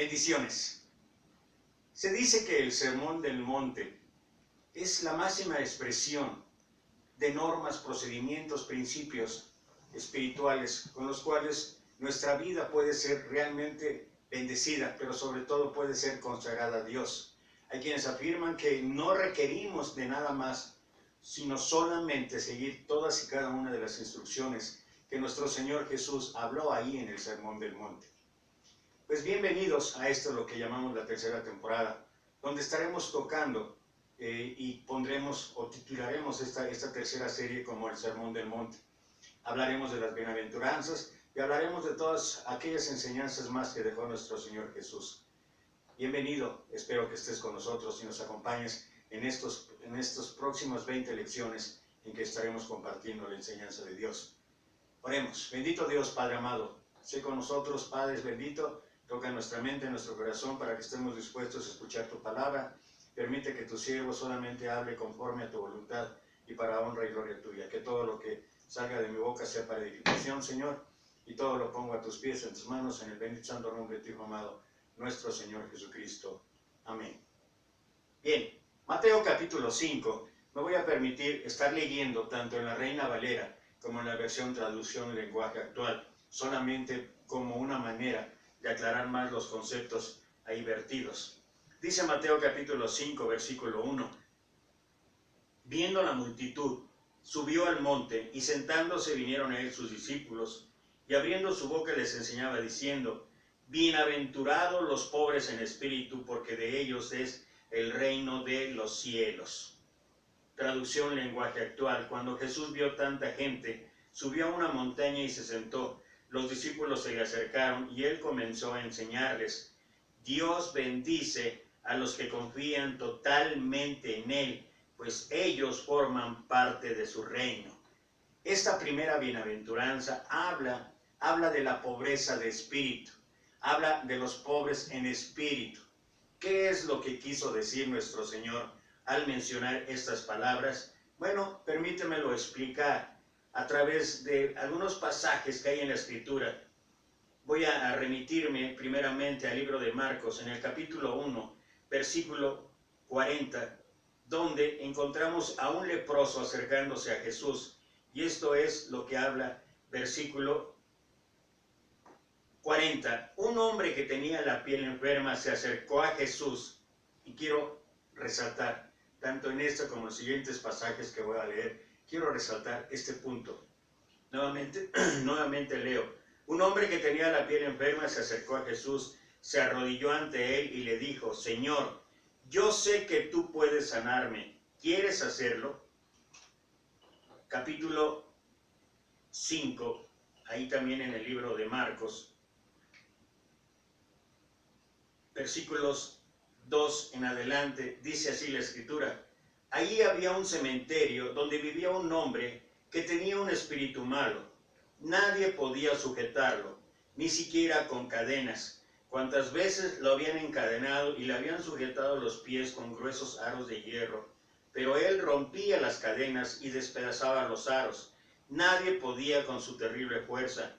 Bendiciones. Se dice que el Sermón del Monte es la máxima expresión de normas, procedimientos, principios espirituales con los cuales nuestra vida puede ser realmente bendecida, pero sobre todo puede ser consagrada a Dios. Hay quienes afirman que no requerimos de nada más, sino solamente seguir todas y cada una de las instrucciones que nuestro Señor Jesús habló ahí en el Sermón del Monte. Pues bienvenidos a esto, lo que llamamos la tercera temporada, donde estaremos tocando y pondremos o titularemos esta tercera serie como el Sermón del Monte. Hablaremos de las bienaventuranzas y hablaremos de todas aquellas enseñanzas más que dejó nuestro Señor Jesús. Bienvenido, espero que estés con nosotros y nos acompañes en estos próximos 20 lecciones en que estaremos compartiendo la enseñanza de Dios. Oremos. Bendito Dios, Padre amado, sé con nosotros, Padre bendito. Toca nuestra mente, nuestro corazón, para que estemos dispuestos a escuchar tu palabra. Permite que tu siervo solamente hable conforme a tu voluntad y para honra y gloria tuya. Que todo lo que salga de mi boca sea para edificación, Señor, y todo lo pongo a tus pies, en tus manos, en el bendito santo nombre de tu Hijo amado, nuestro Señor Jesucristo. Amén. Bien, Mateo capítulo 5. Me voy a permitir estar leyendo tanto en la Reina Valera como en la versión traducción lenguaje actual, solamente como una manera de aclarar más los conceptos ahí vertidos. Dice Mateo capítulo 5, versículo 1. Viendo la multitud, subió al monte, y sentándose vinieron a él sus discípulos, y abriendo su boca les enseñaba diciendo: Bienaventurados los pobres en espíritu, porque de ellos es el reino de los cielos. Traducción lenguaje actual. Cuando Jesús vio tanta gente, subió a una montaña y se sentó. Los discípulos se le acercaron y él comenzó a enseñarles: Dios bendice a los que confían totalmente en él, pues ellos forman parte de su reino. Esta primera bienaventuranza habla de la pobreza de espíritu, habla de los pobres en espíritu. ¿Qué es lo que quiso decir nuestro Señor al mencionar estas palabras? Bueno, permítemelo explicar a través de algunos pasajes que hay en la Escritura. Voy a remitirme primeramente al libro de Marcos, en el capítulo 1, versículo 40, donde encontramos a un leproso acercándose a Jesús. Y esto es lo que habla versículo 40. Un hombre que tenía la piel enferma se acercó a Jesús, y quiero resaltar, tanto en esto como en los siguientes pasajes que voy a leer, quiero resaltar este punto. Nuevamente leo. Un hombre que tenía la piel enferma se acercó a Jesús, se arrodilló ante él y le dijo: Señor, yo sé que tú puedes sanarme. ¿Quieres hacerlo? Capítulo 5, ahí también en el libro de Marcos, versículos 2 en adelante, dice así la Escritura: Allí había un cementerio donde vivía un hombre que tenía un espíritu malo. Nadie podía sujetarlo, ni siquiera con cadenas. Cuantas veces lo habían encadenado y le habían sujetado los pies con gruesos aros de hierro, pero él rompía las cadenas y despedazaba los aros. Nadie podía con su terrible fuerza.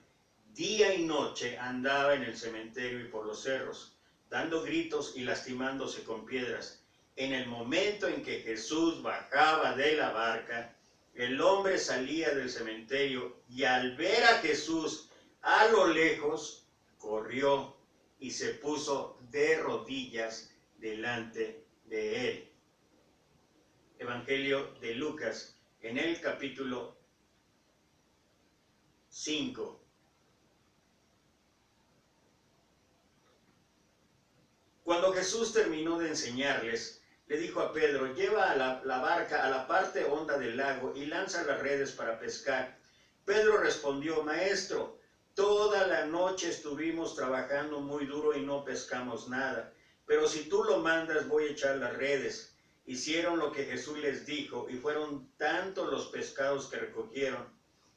Día y noche andaba en el cementerio y por los cerros, dando gritos y lastimándose con piedras. En el momento en que Jesús bajaba de la barca, el hombre salía del cementerio y al ver a Jesús a lo lejos, corrió y se puso de rodillas delante de él. Evangelio de Lucas, en el capítulo 5. Cuando Jesús terminó de enseñarles, le dijo a Pedro: lleva la barca a la parte honda del lago y lanza las redes para pescar. Pedro respondió: Maestro, toda la noche estuvimos trabajando muy duro y no pescamos nada, pero si tú lo mandas voy a echar las redes. Hicieron lo que Jesús les dijo, y fueron tantos los pescados que recogieron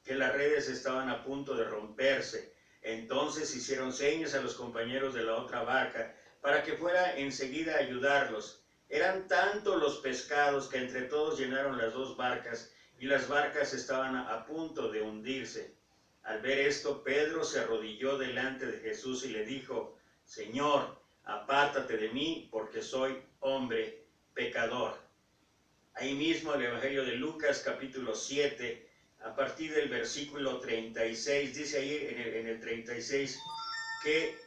que las redes estaban a punto de romperse. Entonces hicieron señas a los compañeros de la otra barca para que fuera enseguida a ayudarlos. Eran tantos los pescados que entre todos llenaron las dos barcas, y las barcas estaban a punto de hundirse. Al ver esto, Pedro se arrodilló delante de Jesús y le dijo: Señor, apártate de mí, porque soy hombre pecador. Ahí mismo el Evangelio de Lucas, capítulo 7, a partir del versículo 36, dice ahí en el 36 que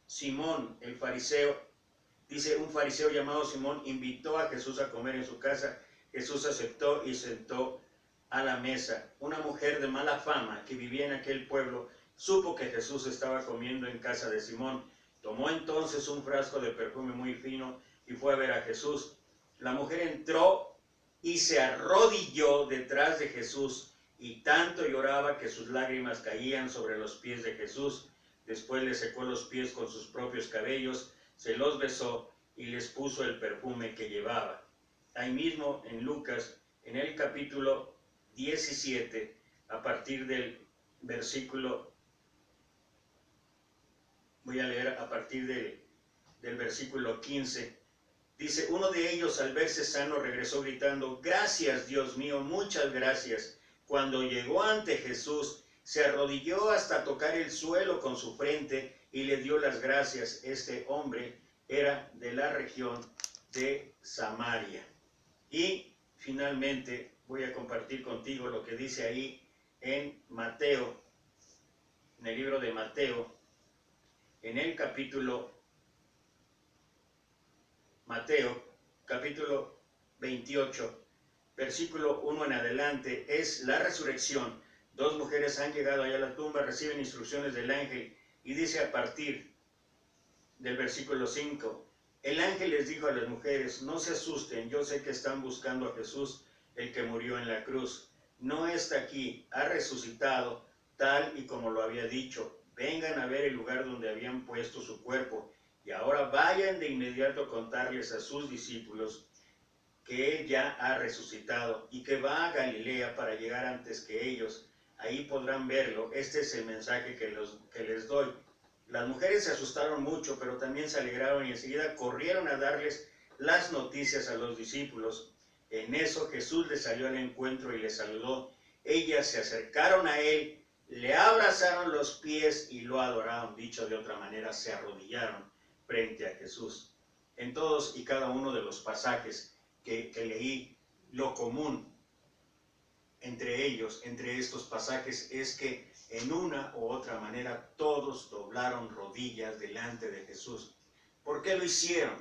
Simón, el fariseo, dice, un fariseo llamado Simón invitó a Jesús a comer en su casa. Jesús aceptó y sentó a la mesa. Una mujer de mala fama que vivía en aquel pueblo supo que Jesús estaba comiendo en casa de Simón. Tomó entonces un frasco de perfume muy fino y fue a ver a Jesús. La mujer entró y se arrodilló detrás de Jesús y tanto lloraba que sus lágrimas caían sobre los pies de Jesús. Después le secó los pies con sus propios cabellos, se los besó y les puso el perfume que llevaba. Ahí mismo en Lucas, en el capítulo 17, a partir del versículo, voy a leer a partir del versículo 15, dice, uno de ellos al verse sano regresó gritando, gracias Dios mío, muchas gracias. Cuando llegó ante Jesús, se arrodilló hasta tocar el suelo con su frente y le dio las gracias. Este hombre era de la región de Samaria. Y finalmente voy a compartir contigo lo que dice ahí en Mateo, en el libro de Mateo, en el capítulo 28, versículo 1 en adelante, es la resurrección. Dos mujeres han llegado allá a la tumba, reciben instrucciones del ángel, y dice a partir del versículo 5, el ángel les dijo a las mujeres, no se asusten, yo sé que están buscando a Jesús, el que murió en la cruz. No está aquí, ha resucitado, tal y como lo había dicho. Vengan a ver el lugar donde habían puesto su cuerpo, y ahora vayan de inmediato a contarles a sus discípulos que él ya ha resucitado y que va a Galilea para llegar antes que ellos. Ahí podrán verlo. Este es el mensaje que les doy. Las mujeres se asustaron mucho, pero también se alegraron y enseguida corrieron a darles las noticias a los discípulos. En eso Jesús les salió al encuentro y les saludó. Ellas se acercaron a él, le abrazaron los pies y lo adoraron. Dicho de otra manera, se arrodillaron frente a Jesús. En todos y cada uno de los pasajes que leí, lo común entre ellos, entre estos pasajes, es que en una u otra manera todos doblaron rodillas delante de Jesús. ¿Por qué lo hicieron?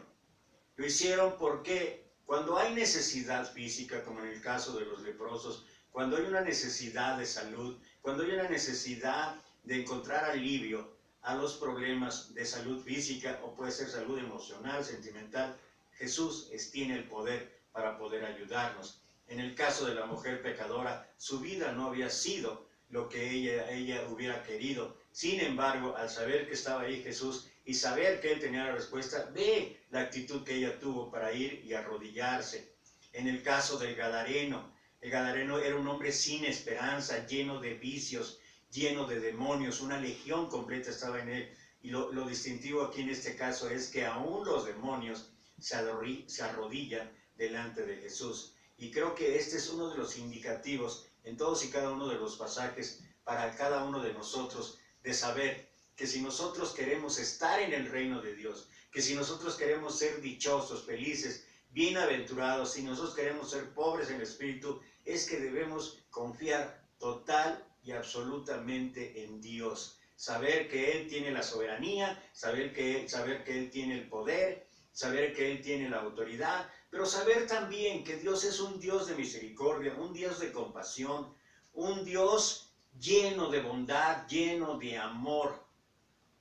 Lo hicieron porque cuando hay necesidad física, como en el caso de los leprosos, cuando hay una necesidad de salud, cuando hay una necesidad de encontrar alivio a los problemas de salud física, o puede ser salud emocional, sentimental, Jesús tiene el poder para poder ayudarnos. En el caso de la mujer pecadora, su vida no había sido lo que ella hubiera querido. Sin embargo, al saber que estaba ahí Jesús y saber que él tenía la respuesta, ve la actitud que ella tuvo para ir y arrodillarse. En el caso del Gadareno, el Gadareno era un hombre sin esperanza, lleno de vicios, lleno de demonios, una legión completa estaba en él. Y lo distintivo aquí en este caso es que aún los demonios se arrodillan delante de Jesús. Y creo que este es uno de los indicativos en todos y cada uno de los pasajes para cada uno de nosotros, de saber que si nosotros queremos estar en el reino de Dios, que si nosotros queremos ser dichosos, felices, bienaventurados, si nosotros queremos ser pobres en el espíritu, es que debemos confiar total y absolutamente en Dios. Saber que Él tiene la soberanía, saber que Él tiene el poder, saber que Él tiene la autoridad, pero saber también que Dios es un Dios de misericordia, un Dios de compasión, un Dios lleno de bondad, lleno de amor,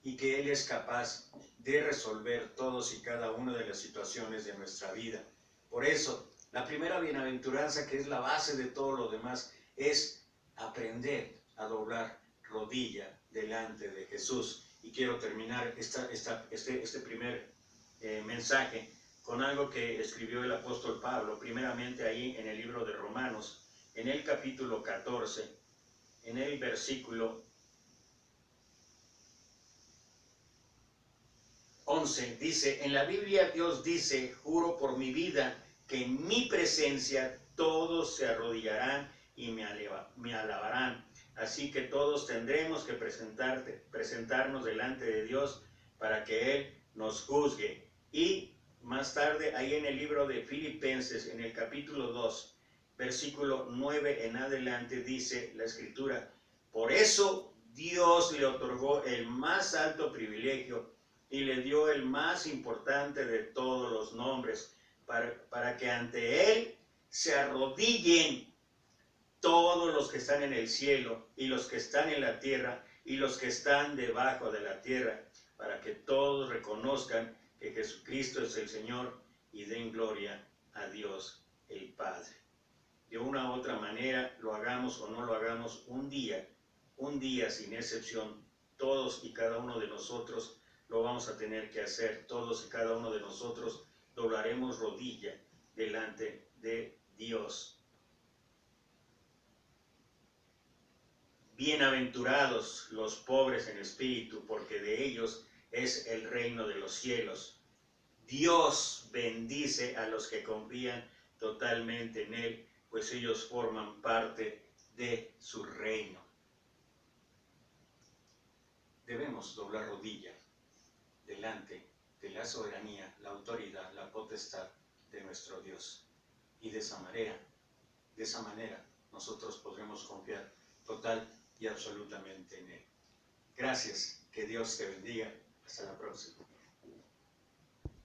y que Él es capaz de resolver todos y cada una de las situaciones de nuestra vida. Por eso, la primera bienaventuranza, que es la base de todo lo demás, es aprender a doblar rodilla delante de Jesús. Y quiero terminar este primer mensaje con algo que escribió el apóstol Pablo, primeramente ahí en el libro de Romanos, en el capítulo 14, en el versículo 11, dice, en la Biblia Dios dice, juro por mi vida, que en mi presencia todos se arrodillarán y me alabarán. Así que todos tendremos que presentarnos delante de Dios para que Él nos juzgue. Y más tarde, ahí en el libro de Filipenses, en el capítulo 2, versículo 9 en adelante, dice la Escritura: por eso Dios le otorgó el más alto privilegio y le dio el más importante de todos los nombres, para que ante Él se arrodillen todos los que están en el cielo y los que están en la tierra y los que están debajo de la tierra, para que todos reconozcan que Jesucristo es el Señor y den gloria a Dios el Padre. De una u otra manera, lo hagamos o no lo hagamos, un día sin excepción, todos y cada uno de nosotros lo vamos a tener que hacer. Todos y cada uno de nosotros doblaremos rodilla delante de Dios. Bienaventurados los pobres en espíritu, porque de ellos es el reino de los cielos. Dios bendice a los que confían totalmente en Él, pues ellos forman parte de su reino. Debemos doblar rodilla delante de la soberanía, la autoridad, la potestad de nuestro Dios. Y de esa manera, nosotros podremos confiar total y absolutamente en Él. Gracias, que Dios te bendiga. Hasta la próxima.